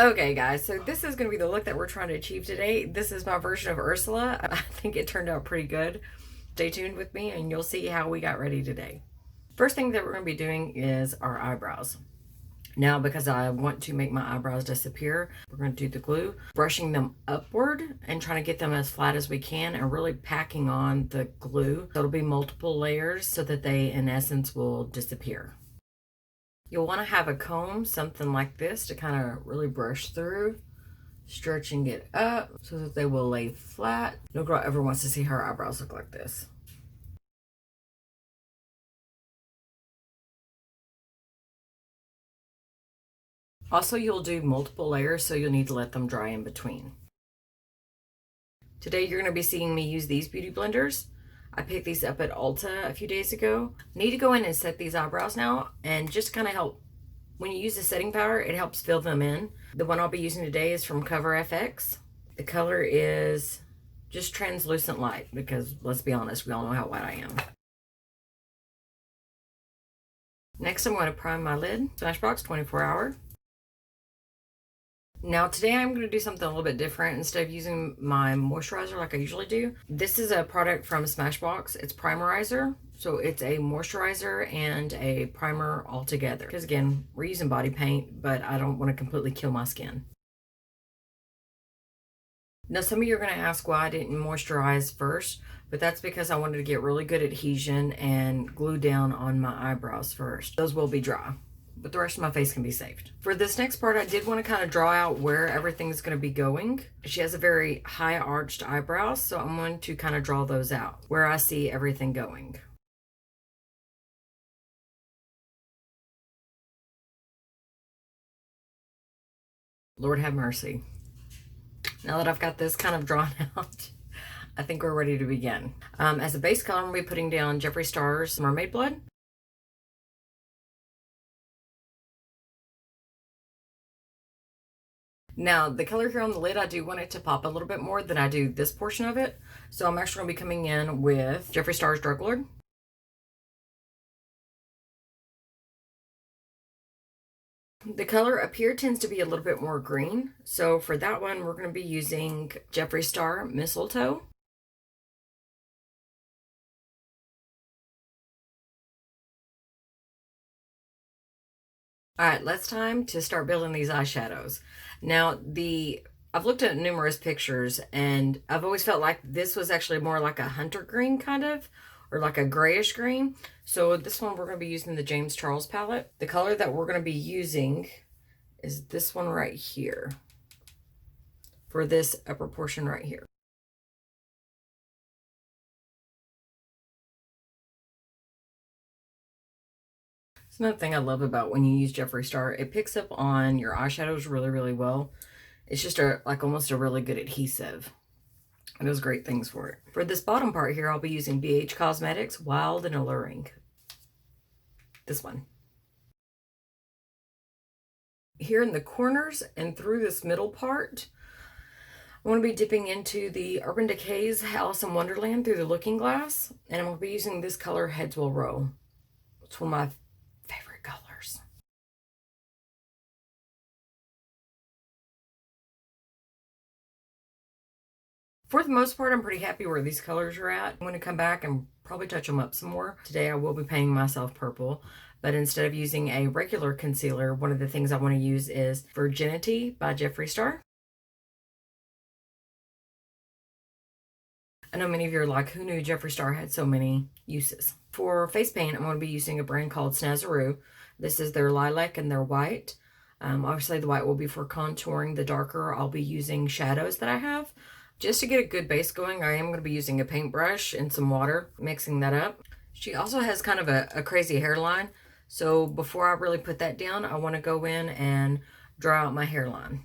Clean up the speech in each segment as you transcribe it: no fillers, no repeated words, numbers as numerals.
Okay, guys, so this is going to be the look that we're trying to achieve today. This is my version of Ursula. I think it turned out pretty good. Stay tuned with me and you'll see how we got ready today. First thing that we're going to be doing is our eyebrows. Now, because I want to make my eyebrows disappear, we're going to do the glue, brushing them upward and trying to get them as flat as we can and really packing on the glue. So it'll be multiple layers so that they, in essence, will disappear. You'll want to have a comb, something like this, to kind of really brush through, stretching it up so that they will lay flat. No girl ever wants to see her eyebrows look like this. Also, you'll do multiple layers, so you'll need to let them dry in between. Today, you're going to be seeing me use these beauty blenders. I picked these up at Ulta a few days ago. Need to go in and set these eyebrows now, and just kind of help. When you use the setting powder, it helps fill them in. The one I'll be using today is from Cover FX. The color is just translucent light because, let's be honest, we all know how white I am. Next, I'm going to prime my lid. Smashbox 24 hour. Now today I'm going to do something a little bit different. Instead of using my moisturizer like I usually do, this is a product from Smashbox. It's Primerizer. So it's a moisturizer and a primer all together. Because again, we're using body paint, but I don't want to completely kill my skin. Now some of you are going to ask why I didn't moisturize first, but that's because I wanted to get really good adhesion and glue down on my eyebrows first. Those will be dry, but the rest of my face can be saved. For this next part, I did want to kind of draw out where everything's going to be going. She has a very high arched eyebrows, so I'm going to kind of draw those out where I see everything going. Lord have mercy. Now that I've got this kind of drawn out, I think we're ready to begin. As a base color, I'm going to be putting down Jeffree Star's Mermaid Blood. Now, the color here on the lid, I do want it to pop a little bit more than I do this portion of it. So I'm actually going to be coming in with Jeffree Star's Drug Lord. The color up here tends to be a little bit more green. So for that one, we're going to be using Jeffree Star Mistletoe. All right, let's time to start building these eyeshadows. Now, I've looked at numerous pictures and I've always felt like this was actually more like a hunter green kind of, or like a grayish green. So this one, we're going to be using the James Charles palette. The color that we're going to be using is this one right here for this upper portion right here. It's another thing I love about when you use Jeffree Star. It picks up on your eyeshadows really, really well. It's just like almost a really good adhesive. It does great things for it. For this bottom part here, I'll be using BH Cosmetics Wild and Alluring. This one. Here in the corners and through this middle part, I want to be dipping into the Urban Decay's Alice in Wonderland through the Looking Glass. And I'm going to be using this color, Heads Will Roll. It's one of my favorite colors. For the most part, I'm pretty happy where these colors are at. I'm going to come back and probably touch them up some more. Today I will be painting myself purple, but instead of using a regular concealer, one of the things I want to use is Virginity by Jeffree Star. I know many of you are like, who knew Jeffree Star had so many uses? For face paint, I'm going to be using a brand called Snazaroo. This is their lilac and their white. Obviously, the white will be for contouring. The darker, I'll be using shadows that I have. Just to get a good base going, I am going to be using a paintbrush and some water, mixing that up. She also has kind of a crazy hairline. So before I really put that down, I want to go in and draw out my hairline.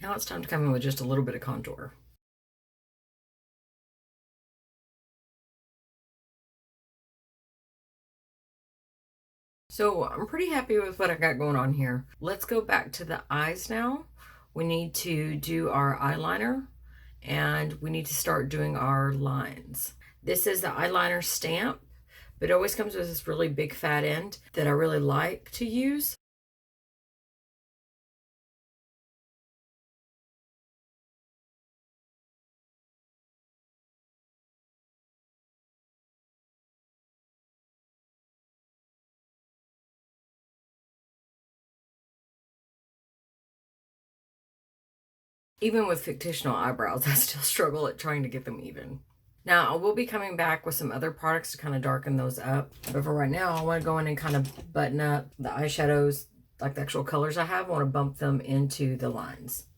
Now it's time to come in with just a little bit of contour. So I'm pretty happy with what I got going on here. Let's go back to the eyes now. We need to do our eyeliner and we need to start doing our lines. This is the eyeliner stamp, but it always comes with this really big fat end that I really like to use. Even with fictional eyebrows, I still struggle at trying to get them even. Now, I will be coming back with some other products to kind of darken those up. But for right now, I want to go in and kind of button up the eyeshadows, like the actual colors I have. I want to bump them into the lines.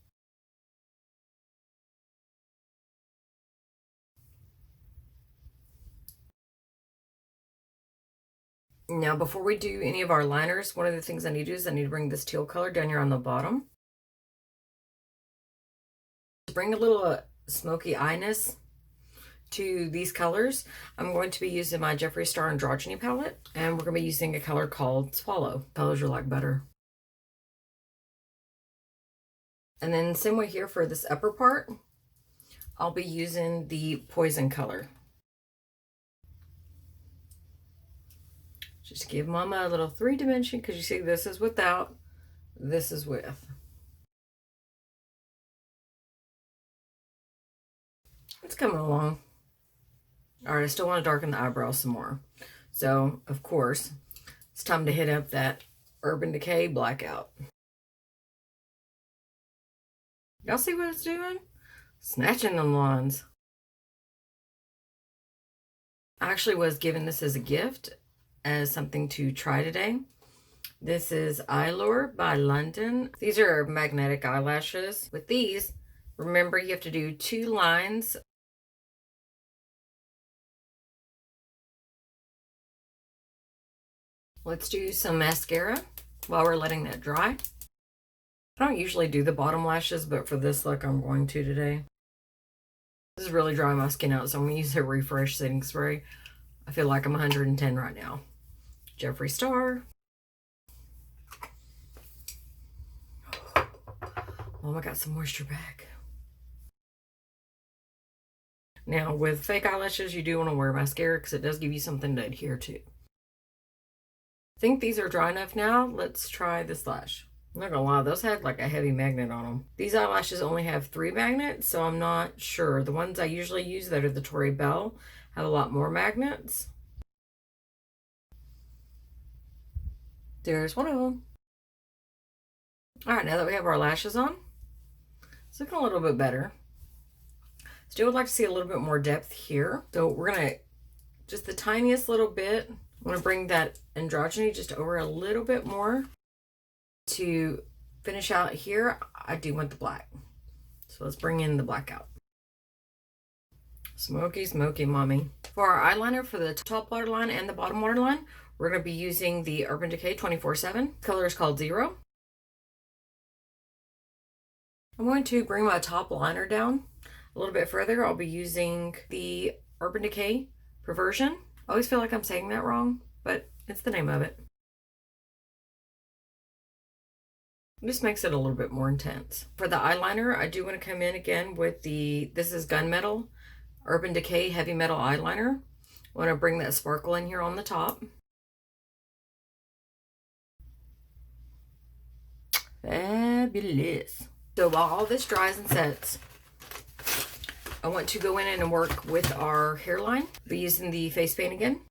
Now, before we do any of our liners, one of the things I need to do is I need to bring this teal color down here on the bottom. To bring a little smoky eyiness to these colors, I'm going to be using my Jeffree Star Androgyny palette, and we're going to be using a color called Swallow. Colors are like butter. And then same way here for this upper part, I'll be using the Poison color. Just give Mama a little 3-dimension, because you see this is without, this is with. It's coming along. All right, I still want to darken the eyebrows some more. So, of course, it's time to hit up that Urban Decay Blackout. Y'all see what it's doing? Snatching them lines. I actually was given this as a gift, as something to try today. This is Eyelure by London. These are magnetic eyelashes. With these, remember you have to do 2 lines. Let's do some mascara while we're letting that dry. I don't usually do the bottom lashes, but for this look, I'm going to today. This is really drying my skin out, so I'm going to use a refresh setting spray. I feel like I'm 110 right now. Jeffree Star. Oh, I got some moisture back. Now, with fake eyelashes, you do want to wear mascara because it does give you something to adhere to. I think these are dry enough now. Let's try this lash. I'm not gonna lie, those have like a heavy magnet on them. These eyelashes only have 3 magnets, so I'm not sure. The ones I usually use that are the Tory Bell have a lot more magnets. There's one of them. All right, now that we have our lashes on, it's looking a little bit better. Still would like to see a little bit more depth here. So we're gonna, just the tiniest little bit, I'm gonna bring that androgyny just over a little bit more. To finish out here, I do want the black. So let's bring in the black out. Smoky, smoky, mommy. For our eyeliner, for the top waterline and the bottom waterline, we're going to be using the Urban Decay 24/7. Color is called 0. I'm going to bring my top liner down a little bit further. I'll be using the Urban Decay Perversion. I always feel like I'm saying that wrong, but it's the name of it. This makes it a little bit more intense. For the eyeliner, I do want to come in again with this is Gunmetal Urban Decay Heavy Metal Eyeliner. I want to bring that sparkle in here on the top. Fabulous. So while all this dries and sets, I want to go in and work with our hairline. I'll be using the face paint again.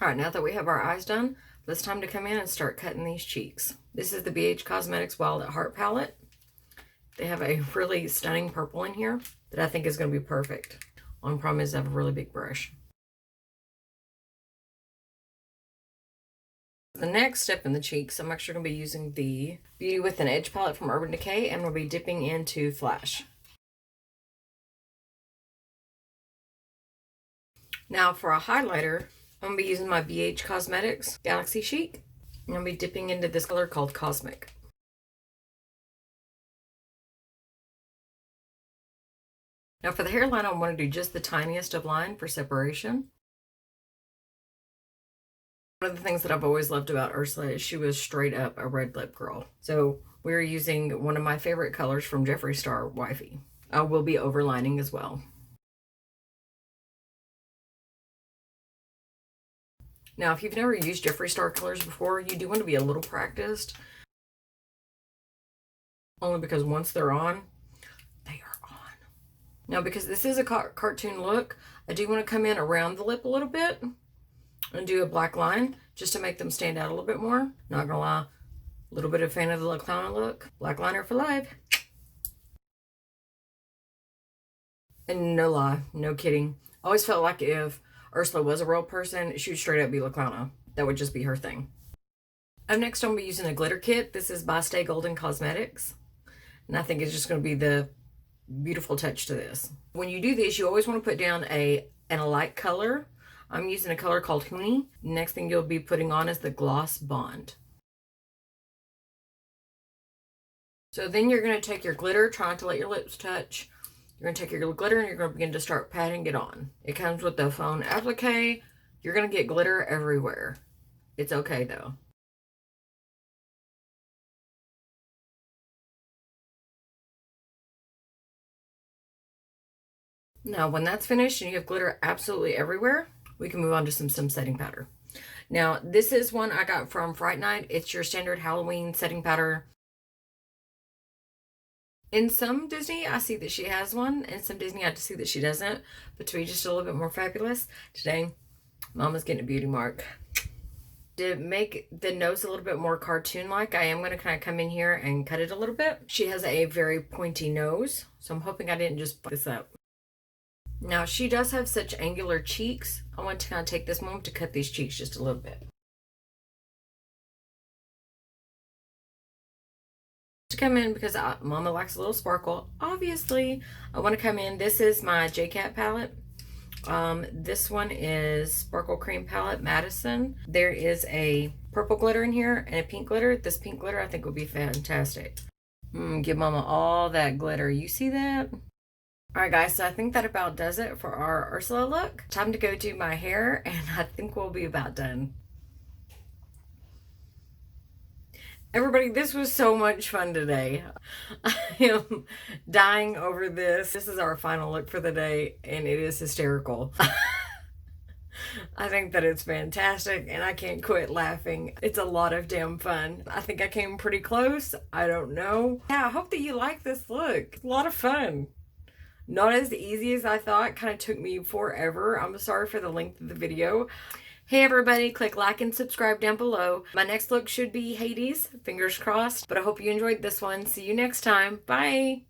All right, now that we have our eyes done, it's time to come in and start cutting these cheeks. This is the BH Cosmetics Wild at Heart palette. They have a really stunning purple in here that I think is going to be perfect. Only problem is I have a really big brush. The next step in the cheeks, I'm actually going to be using the Beauty with an Edge palette from Urban Decay, and we'll be dipping into Flash. Now for a highlighter, I'm going to be using my BH Cosmetics Galaxy Chic. I'm going to be dipping into this color called Cosmic. Now for the hairline, I want to do just the tiniest of line for separation. One of the things that I've always loved about Ursula is she was straight up a red lip girl. So we're using one of my favorite colors from Jeffree Star, Wifey. I will be overlining as well. Now, if you've never used Jeffree Star colors before, you do want to be a little practiced. Only because once they're on, they are on. Now, because this is a cartoon look, I do want to come in around the lip a little bit and do a black line just to make them stand out a little bit more. Not gonna lie, a little bit of fan of the La Clowna look. Black liner for life. And no lie, no kidding. I always felt like if Ursula was a real person, she would straight up be La Clowna. That would just be her thing. Up next, I'm going to be using a glitter kit. This is by Stay Golden Cosmetics. And I think it's just going to be the beautiful touch to this. When you do this, you always want to put down a light color. I'm using a color called Huni. Next thing you'll be putting on is the Gloss Bond. So then you're going to take your glitter, try not to let your lips touch. You're going to take your glitter and you're going to begin to start patting it on. It comes with the phone applique. You're going to get glitter everywhere. It's okay though. Now when that's finished and you have glitter absolutely everywhere, we can move on to some setting powder. Now this is one I got from Fright Night. It's your standard Halloween setting powder. In some Disney, I see that she has one. In some Disney, I see that she doesn't. But to be just a little bit more fabulous, today, Mama's getting a beauty mark. To make the nose a little bit more cartoon-like, I am going to kind of come in here and cut it a little bit. She has a very pointy nose, so I'm hoping I didn't just fuck this up. Now, she does have such angular cheeks. I want to kind of take this moment to cut these cheeks just a little bit. To come in because Mama likes a little sparkle. Obviously, I want to come in. This is my JCat palette. This one is Sparkle Cream Palette Madison. There is a purple glitter in here and a pink glitter. This pink glitter I think will be fantastic. Give Mama all that glitter. You see that? Alright guys, so I think that about does it for our Ursula look. Time to go do my hair and I think we'll be about done. Everybody, this was so much fun today. I am dying over this. This is our final look for the day, and it is hysterical. I think that it's fantastic, and I can't quit laughing. It's a lot of damn fun. I think I came pretty close. I don't know. Yeah, I hope that you like this look. It's a lot of fun. Not as easy as I thought. Kind of took me forever. I'm sorry for the length of the video. Hey everybody, click like and subscribe down below. My next look should be Hades, fingers crossed, but I hope you enjoyed this one. See you next time. Bye!